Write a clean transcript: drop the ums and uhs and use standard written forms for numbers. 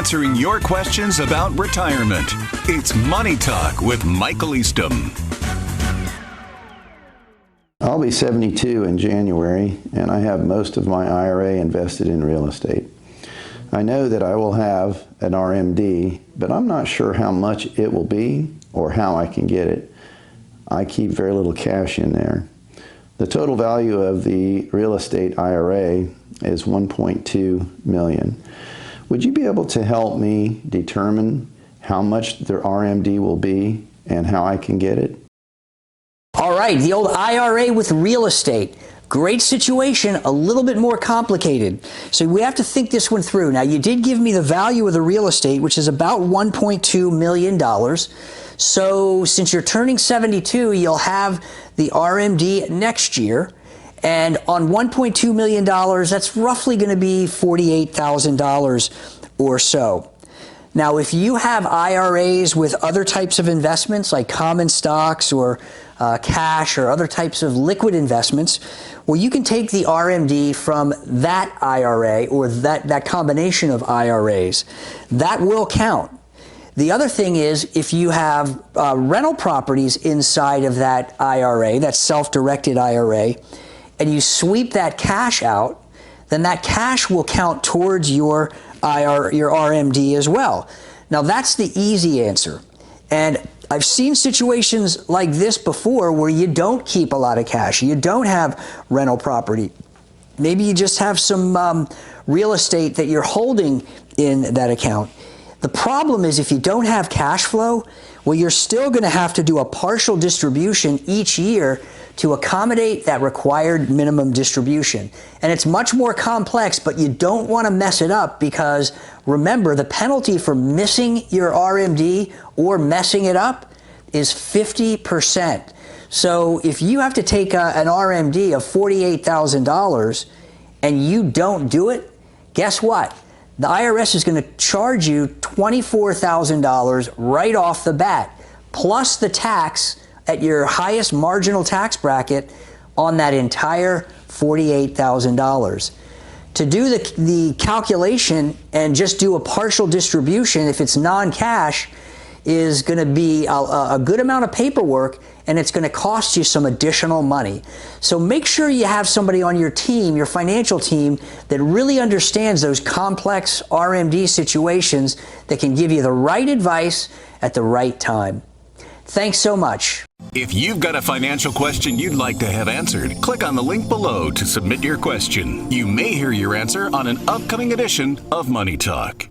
answering your questions about retirement. It's Money Talk with Michael Eastham. I'll be 72 in January, and I have most of my IRA invested in real estate. I know that I will have an RMD, but I'm not sure how much it will be or how I can get it. I keep very little cash in there. The total value of the real estate IRA is $1.2 million. Would you be able to help me determine how much the RMD will be and how I can get it? All right, the old IRA with real estate. Great situation, a little bit more complicated. So we have to think this one through. Now, you did give me the value of the real estate, which is about $1.2 million. So since you're turning 72, you'll have the RMD next year. And on $1.2 million, that's roughly going to be $48,000 or so. Now, if you have IRAs with other types of investments like common stocks or cash or other types of liquid investments, well, you can take the RMD from that IRA or that combination of IRAs. That will count. The other thing is if you have rental properties inside of that IRA, that self-directed IRA, and you sweep that cash out, then that cash will count towards your RMD as well. Now, that's the easy answer. And I've seen situations like this before where you don't keep a lot of cash. You don't have rental property. Maybe you just have some real estate that you're holding in that account. The problem is if you don't have cash flow, well, you're still going to have to do a partial distribution each year to accommodate that required minimum distribution. And it's much more complex, but you don't want to mess it up because remember, the penalty for missing your RMD or messing it up is 50%. So if you have to take an RMD of $48,000 and you don't do it, guess what? The IRS is going to charge you $24,000 right off the bat, plus the tax at your highest marginal tax bracket on that entire $48,000. To do the calculation and just do a partial distribution, if it's non-cash, is going to be a good amount of paperwork, and it's going to cost you some additional money. So make sure you have somebody on your team, your financial team, that really understands those complex RMD situations that can give you the right advice at the right time. Thanks so much. If you've got a financial question you'd like to have answered, click on the link below to submit your question. You may hear your answer on an upcoming edition of Money Talk.